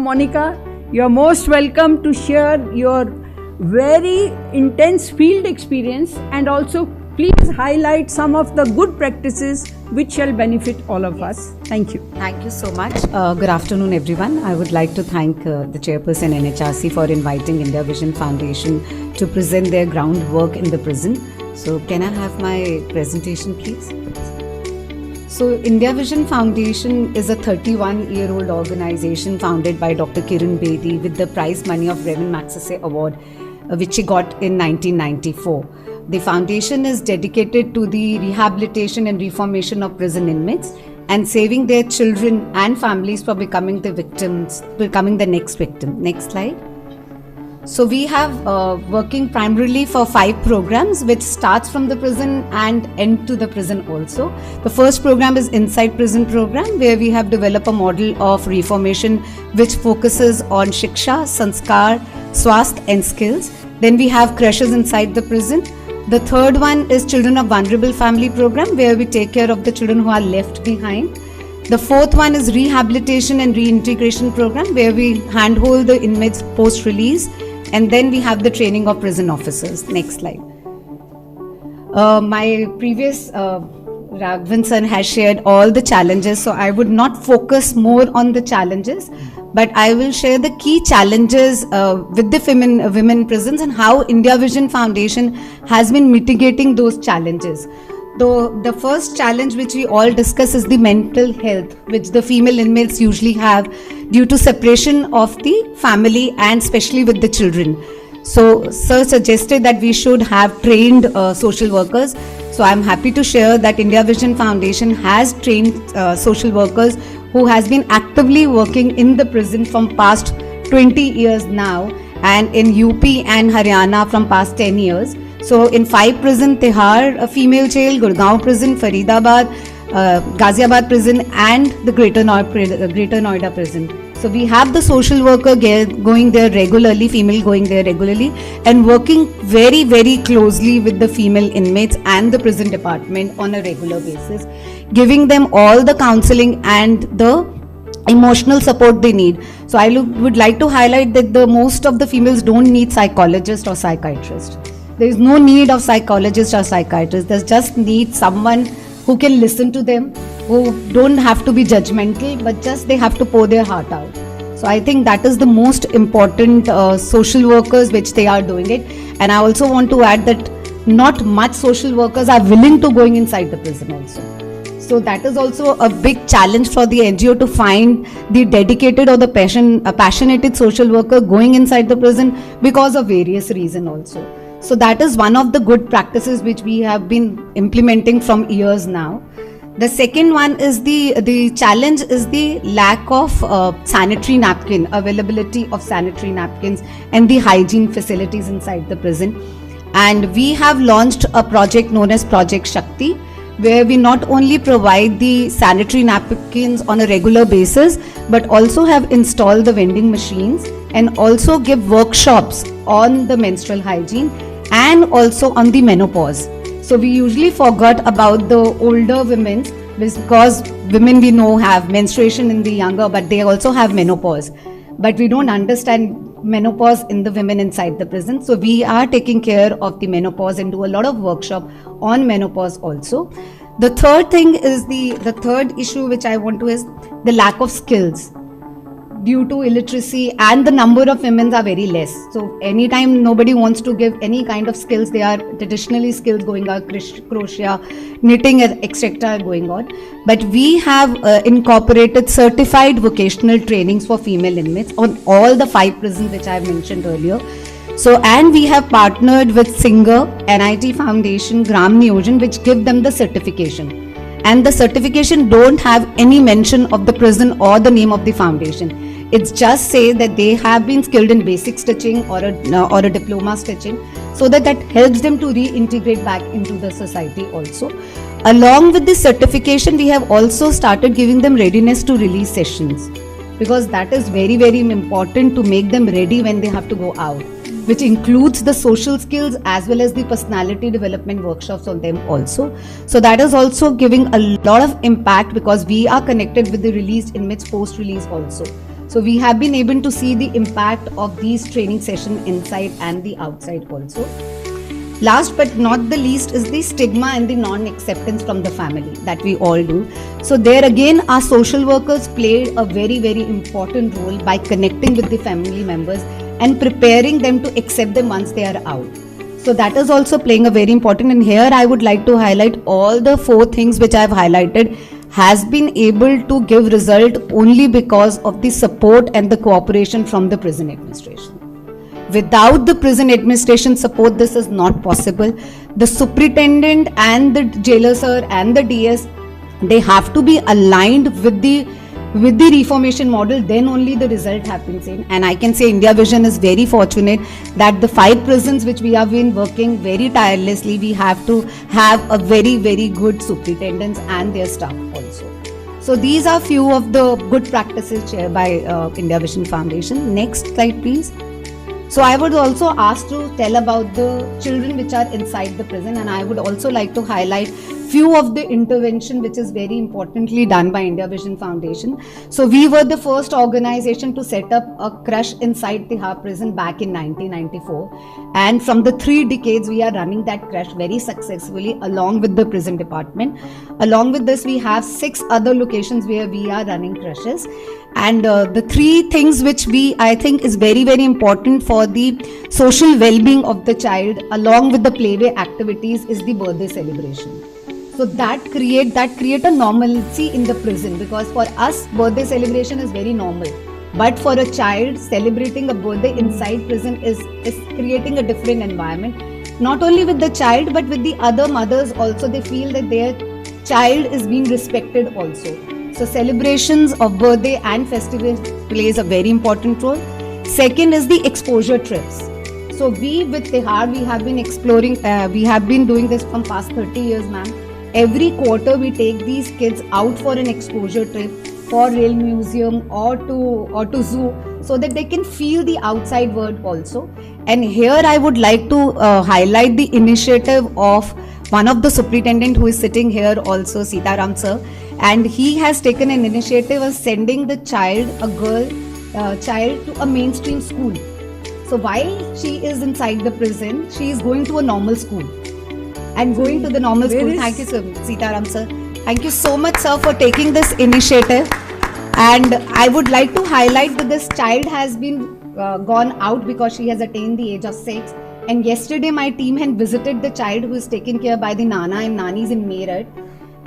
Monica. You're most welcome to share your very intense field experience and also please highlight some of the good practices which shall benefit all of us. Thank you. Thank you so much. Good afternoon, everyone. I would like to thank the chairperson NHRC for inviting India Vision Foundation to present their groundwork in the prison. So can I have my presentation, please? So India Vision Foundation is a 31-year-old organization founded by Dr. Kiran Bedi with the prize money of Raymond Magsaysay Award, which he got in 1994. The foundation is dedicated to the rehabilitation and reformation of prison inmates and saving their children and families from becoming the next victim. Next slide. So we have working primarily for 5 programs which starts from the prison and end to the prison also. The first program is Inside Prison program where we have developed a model of reformation which focuses on Shiksha, Sanskar, Swasth and skills. Then we have crashes inside the prison. The third one is Children of Vulnerable Family program where we take care of the children who are left behind. The fourth one is Rehabilitation and Reintegration program where we handhold the inmates post-release. And then we have the training of prison officers. Next slide. My previous Raghavan sir has shared all the challenges, so I would not focus more on the challenges, but I will share the key challenges with the women prisons and how India Vision Foundation has been mitigating those challenges. The first challenge which we all discuss is the mental health, which the female inmates usually have due to separation of the family and especially with the children. So sir suggested that we should have trained social workers. So I'm happy to share that India Vision Foundation has trained social workers who has been actively working in the prison from past 20 years now and in UP and Haryana from past 10 years. So in 5 prison, Tihar, a female jail, Gurgaon prison, Faridabad, Ghaziabad prison and the Greater Noida prison. So we have the social worker going there regularly, female going there regularly and working very, very closely with the female inmates and the prison department on a regular basis, giving them all the counseling and the emotional support they need. So I would like to highlight that most of the females don't need psychologists or psychiatrists. There is no need of psychologists or psychiatrists. There's just need someone who can listen to them, who don't have to be judgmental, but just they have to pour their heart out. So I think that is the most important social workers which they are doing it. And I also want to add that not much social workers are willing to going inside the prison also. So that is also a big challenge for the NGO to find the dedicated or the passionate social worker going inside the prison because of various reasons also. So that is one of the good practices which we have been implementing from years now. The second one is the challenge is the lack of sanitary napkin, availability of sanitary napkins and the hygiene facilities inside the prison. And we have launched a project known as Project Shakti, where we not only provide the sanitary napkins on a regular basis, but also have installed the vending machines and also give workshops on the menstrual hygiene and also on the menopause. So we usually forgot about the older women because women we know have menstruation in the younger, but they also have menopause. But we don't understand menopause in the women inside the prison. So we are taking care of the menopause and do a lot of workshop on menopause also. The third thing is the third issue which I want to is the lack of skills due to illiteracy, and the number of women are very less. So anytime nobody wants to give any kind of skills, they are traditionally skills going on, crochet, knitting, etc. going on. But we have incorporated certified vocational trainings for female inmates on all the 5 prisons which I have mentioned earlier. So, and we have partnered with Singer, NIT Foundation, Gram Niyojan, which give them the certification. And the certification don't have any mention of the prison or the name of the foundation. It's just say that they have been skilled in basic stitching or a diploma stitching, so that helps them to reintegrate back into the society also. Along with this certification, we have also started giving them readiness to release sessions, because that is very, very important to make them ready when they have to go out, which includes the social skills as well as the personality development workshops on them also. So that is also giving a lot of impact because we are connected with the released inmates post-release also. So we have been able to see the impact of these training sessions inside and the outside also. Last but not the least is the stigma and the non-acceptance from the family that we all do. So there again, our social workers played a very, very important role by connecting with the family members and preparing them to accept them once they are out. So that is also playing a very important, and here I would like to highlight all the 4 things which I have highlighted has been able to give result only because of the support and the cooperation from the prison administration. Without the prison administration support, this is not possible. The superintendent and the jailer sir and the DS, they have to be aligned with the reformation model, then only the result happens in. And I can say India Vision is very fortunate that the 5 prisons which we have been working very tirelessly, we have to have a very, very good superintendents and their staff also. So these are few of the good practices shared by India Vision Foundation. Next slide please. So I would also ask to tell about the children which are inside the prison, and I would also like to highlight few of the intervention which is very importantly done by India Vision Foundation. So we were the first organization to set up a crush inside Tihar prison back in 1994, and from the 3 decades we are running that crush very successfully along with the prison department. Along with this, we have 6 other locations where we are running crushes. And the 3 things which I think is very, very important for the social well-being of the child along with the playway activities is the birthday celebration. So that create a normalcy in the prison, because for us birthday celebration is very normal. But for a child, celebrating a birthday inside prison is creating a different environment. Not only with the child but with the other mothers also, they feel that their child is being respected also. So celebrations of birthday and festivals plays a very important role. Second is the exposure trips. So we with Tihar, we have been exploring, we have been doing this from past 30 years, ma'am. Every quarter we take these kids out for an exposure trip for Rail Museum or to zoo, so that they can feel the outside world also. And here I would like to highlight the initiative of one of the superintendent who is sitting here also, Sitaram sir. And he has taken an initiative of sending the child, a girl child, to a mainstream school. So while she is inside the prison, she is going to a normal school. And going to the normal school. Thank you, sir, Sitaram sir. Thank you so much, sir, for taking this initiative. And I would like to highlight that this child has been gone out because she has attained the age of 6. And yesterday my team had visited the child who is taken care by the Nana and Nanis in Meerut.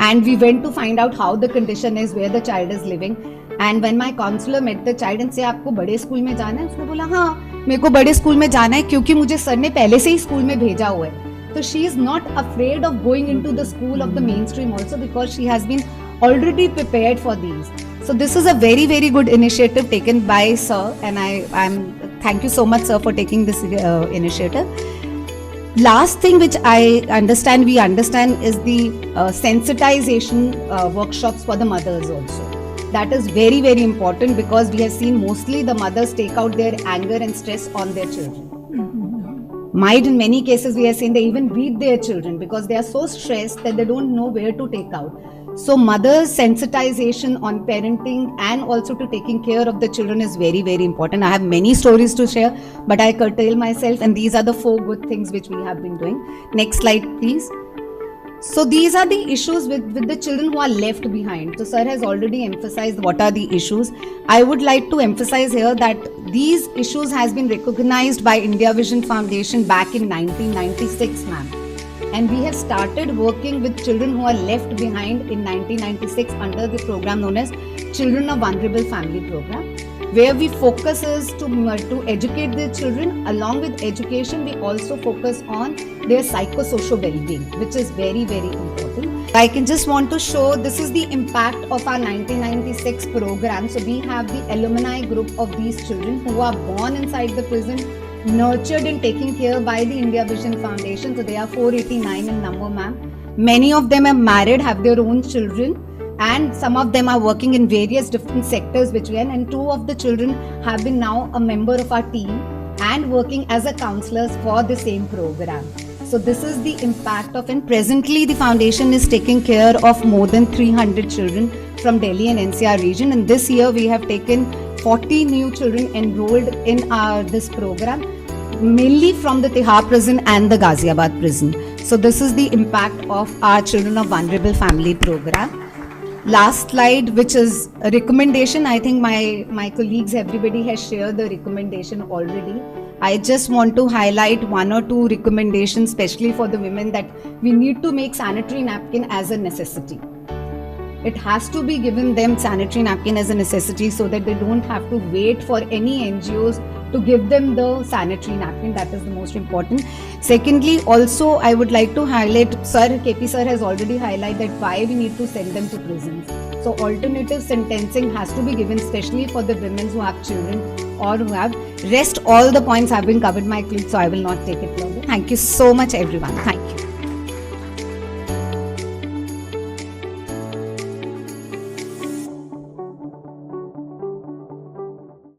And we went to find out how the condition is, where the child is living. And when my counselor met the child and said, आपको बड़े school में जाना है? उसने बोला हाँ, मेरे को बड़े स्कूल में जाना है क्योंकि मुझे सर ने पहले से ही स्कूल में भेजा हुआ है. So she is not afraid of going into the school of the mainstream also, because she has been already prepared for these. So this is a very, very good initiative taken by sir, and thank you so much, sir, for taking this initiative. Last thing which we understand is the sensitization workshops for the mothers also. That is very, very important, because we have seen mostly the mothers take out their anger and stress on their children. Might in many cases we have seen they even beat their children because they are so stressed that they don't know where to take out. So mothers' sensitization on parenting and also to taking care of the children is very, very important. I have many stories to share, but I curtail myself, and these are the 4 good things which we have been doing. Next slide please. So these are the issues with the children who are left behind. So sir has already emphasized what are the issues. I would like to emphasize here that these issues has been recognized by India Vision Foundation back in 1996, ma'am. And we have started working with children who are left behind in 1996 under the program known as Children of Vulnerable Family Program, where we focus is to educate the children. Along with education, we also focus on their psychosocial well-being, which is very, very important. I can just want to show this is the impact of our 1996 program. So we have the alumni group of these children who are born inside the prison, nurtured and taken care by the India Vision Foundation. So they are 489 in number, ma'am. Many of them are married, have their own children, and some of them are working in various different sectors which we are, and 2 of the children have been now a member of our team and working as a counselors for the same program. So this is the impact of, and presently the foundation is taking care of more than 300 children from Delhi and NCR region, and this year we have taken 40 new children enrolled in this program, mainly from the Tihar prison and the Ghaziabad prison. So this is the impact of our Children of Vulnerable Family program. Last slide, which is a recommendation. I think my colleagues, everybody has shared the recommendation already. I just want to highlight one or two recommendations, especially for the women, that we need to make sanitary napkin as a necessity. It has to be given them sanitary napkin as a necessity so that they don't have to wait for any NGOs to give them the sanitary napkin. That is the most important. Secondly, also I would like to highlight, KP sir has already highlighted why we need to send them to prisons. So alternative sentencing has to be given, especially for the women who have children or who have. Rest all the points have been covered by my colleagues, so I will not take it longer. Thank you so much everyone. Thank you.